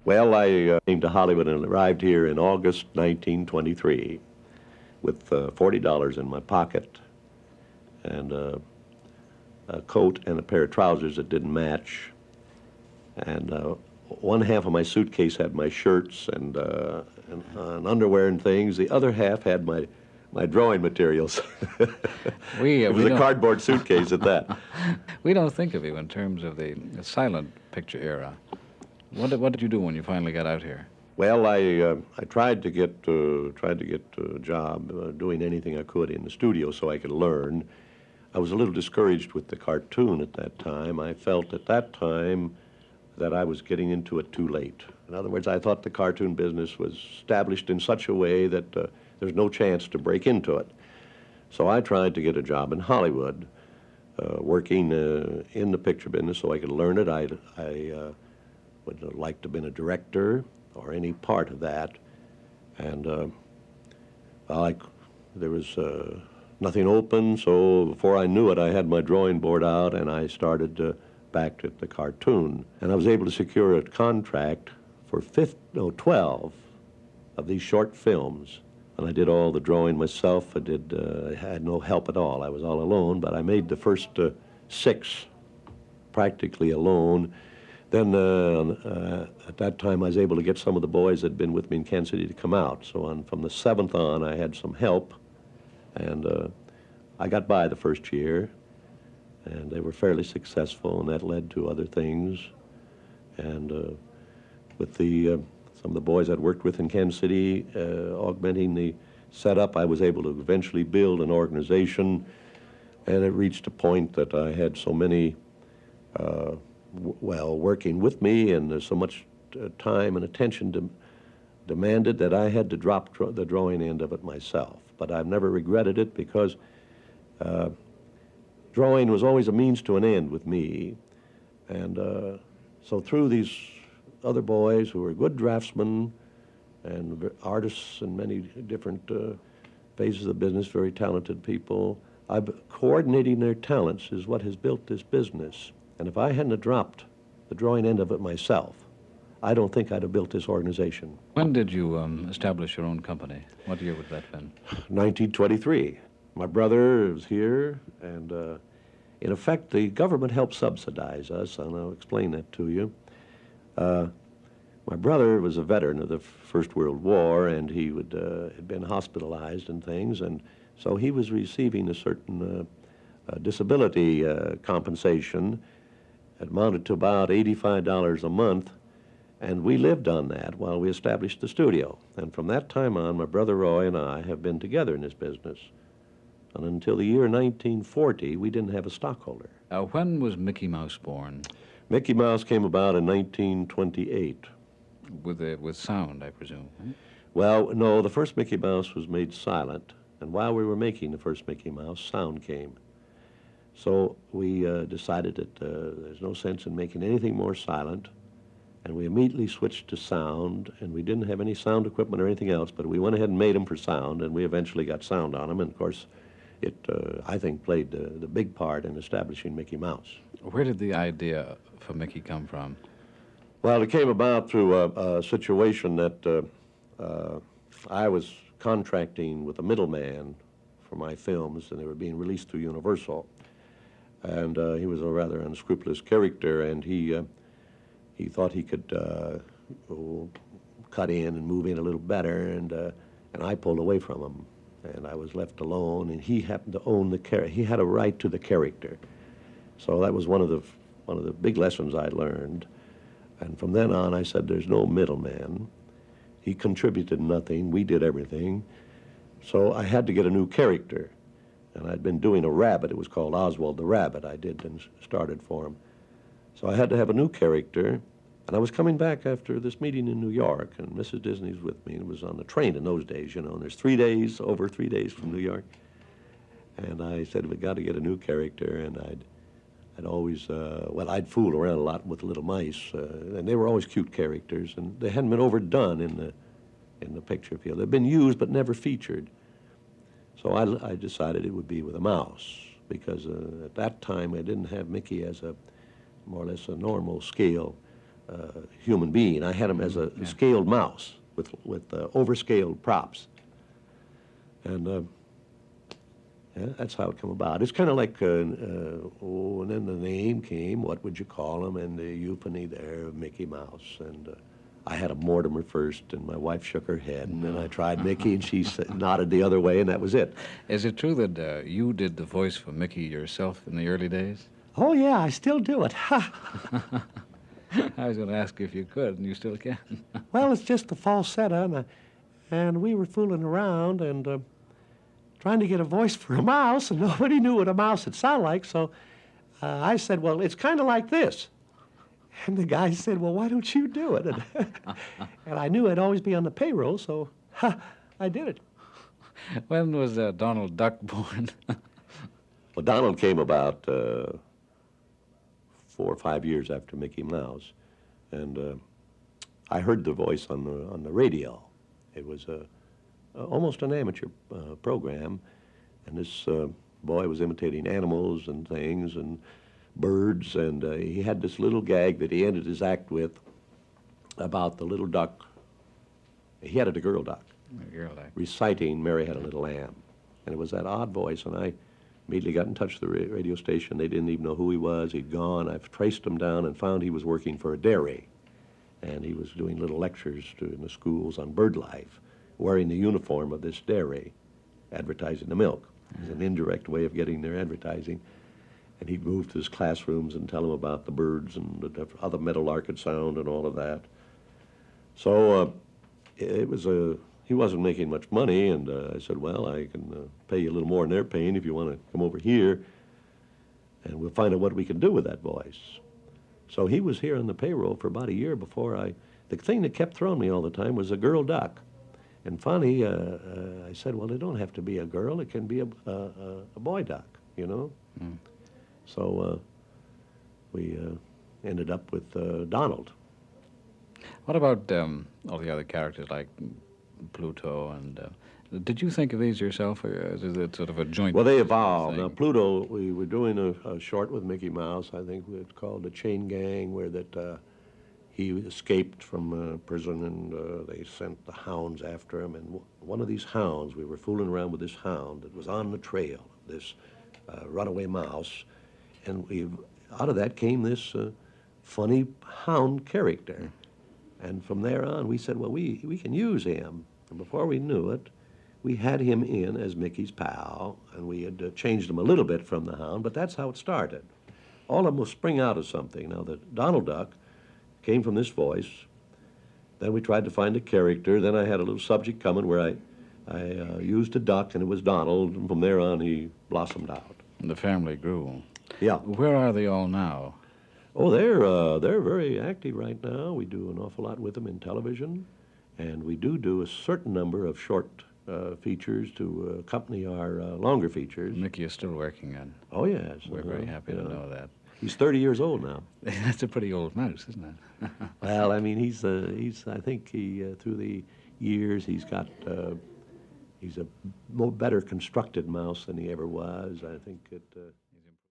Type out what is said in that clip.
Well, I came to Hollywood and arrived here in August 1923 with $40 in my pocket and a coat and a pair of trousers that didn't match. And one half of my suitcase had my shirts and underwear and things. The other half had my drawing materials. It was we a don't cardboard suitcase at that. we don't think of you in terms of the silent picture era. What did you do when you finally got out here? Well, I tried to get a job doing anything I could in the studio so I could learn. I was a little discouraged with the cartoon at that time. I felt at that time that I was getting into it too late. In other words, I thought the cartoon business was established in such a way that there's no chance to break into it. So I tried to get a job in Hollywood, working in the picture business so I could learn it. I would have liked to have been a director or any part of that. And there was nothing open, so before I knew it, I had my drawing board out and I started back at the cartoon. And I was able to secure a contract for 12 of these short films. And I did all the drawing myself. I had no help at all. I was all alone, but I made the first 6 practically alone. Then at that time, I was able to get some of the boys that had been with me in Kansas City to come out. So from the 7th on, I had some help, and I got by the first year, and they were fairly successful, and that led to other things. And with some of the boys I'd worked with in Kansas City, augmenting the setup, I was able to eventually build an organization, and it reached a point that I had so many working with me, and there's so much time and attention demanded that I had to drop the drawing end of it myself. But I've never regretted it because drawing was always a means to an end with me. And so through these other boys who were good draftsmen and artists in many different phases of the business, very talented people, coordinating their talents is what has built this business. And if I hadn't have dropped the drawing end of it myself, I don't think I'd have built this organization. When did you establish your own company? What year would that have been? 1923. My brother was here, and in effect, the government helped subsidize us, and I'll explain that to you. My brother was a veteran of the First World War, and he had been hospitalized and things, and so he was receiving a certain disability compensation. It amounted to about $85 a month, and we lived on that while we established the studio. And from that time on, my brother Roy and I have been together in this business. And until the year 1940, we didn't have a stockholder. When was Mickey Mouse born? Mickey Mouse came about in 1928. With sound, I presume. Hmm? Well, no, the first Mickey Mouse was made silent, and while we were making the first Mickey Mouse, sound came. So we decided that there's no sense in making anything more silent, and we immediately switched to sound, and we didn't have any sound equipment or anything else, but we went ahead and made them for sound, and we eventually got sound on them, and of course, it, I think, played the big part in establishing Mickey Mouse. Where did the idea for Mickey come from? Well, it came about through a situation that I was contracting with a middleman for my films, and they were being released through Universal. And he was a rather unscrupulous character, and he thought he could cut in and move in a little better, and I pulled away from him, and I was left alone, and he happened to own the character. He had a right to the character. So that was one of the big lessons I learned. And from then on, I said, there's no middleman. He contributed nothing. We did everything. So I had to get a new character. And I'd been doing a rabbit. It was called Oswald the Rabbit. I did and started for him. So I had to have a new character. And I was coming back after this meeting in New York, and Mrs. Disney was with me, and it was on the train in those days, you know, and there's over 3 days from New York. And I said, we got to get a new character, and I'd always, I'd fool around a lot with little mice, and they were always cute characters, and they hadn't been overdone in the picture field. They'd been used but never featured. So I decided it would be with a mouse, because at that time I didn't have Mickey as more or less a normal scale human being. I had him as a scaled mouse with overscaled props. And yeah, that's how it came about. It's kind of like, and then the name came, what would you call him, and the euphony there of Mickey Mouse. And I had a Mortimer first, and my wife shook her head, and then I tried Mickey, and she nodded the other way, and that was it. Is it true that you did the voice for Mickey yourself in the early days? Oh, yeah, I still do it. I was going to ask you if you could, and you still can. Well, it's just the falsetto, and we were fooling around and trying to get a voice for a mouse, and nobody knew what a mouse would sound like, so I said, well, it's kind of like this. And the guy said, well, why don't you do it? And I knew I'd always be on the payroll, so I did it. When was Donald Duck born? Well, Donald came about 4 or 5 years after Mickey Mouse, and I heard the voice on the radio. It was almost an amateur program, and this boy was imitating animals and things and birds, and he had this little gag that he ended his act with about the little duck. He had a girl duck, reciting Mary Had a Little Lamb, and it was that odd voice, and I immediately got in touch with the radio station. They didn't even know who he was. He'd gone. I've traced him down and found he was working for a dairy, and he was doing little lectures in the schools on bird life, wearing the uniform of this dairy, advertising the milk. It was an indirect way of getting their advertising. And he'd move to his classrooms and tell them about the birds and how the meadowlark could sound and all of that. So it was he wasn't making much money, and I said, well, I can pay you a little more than they're paying if you want to come over here, and we'll find out what we can do with that voice. So he was here on the payroll for about a year before the thing that kept throwing me all the time was a girl duck. And funny, I said, well, it don't have to be a girl. It can be a boy duck, you know? Mm. So we ended up with Donald. What about all the other characters like Pluto and... did you think of these yourself, or is it sort of a joint... Well, they evolved. Now, Pluto, we were doing a short with Mickey Mouse, I think it's called The Chain Gang, where that he escaped from prison, and they sent the hounds after him. And one of these hounds, we were fooling around with this hound that was on the trail, this runaway mouse. And out of that came this funny hound character. And from there on, we said, well, we can use him. And before we knew it, we had him in as Mickey's pal, and we had changed him a little bit from the hound, but that's how it started. All of them will spring out of something. Now, the Donald Duck came from this voice. Then we tried to find a character. Then I had a little subject coming where I used a duck, and it was Donald, and from there on, he blossomed out. And the family grew. Yeah. Where are they all now? Oh, they're very active right now. We do an awful lot with them in television, and we do a certain number of short features to accompany our longer features. Mickey is still working on. Oh, yes. We're very happy to know that. He's 30 years old now. That's a pretty old mouse, isn't it? Well, I mean, he's I think through the years, he's a better constructed mouse than he ever was. I think it...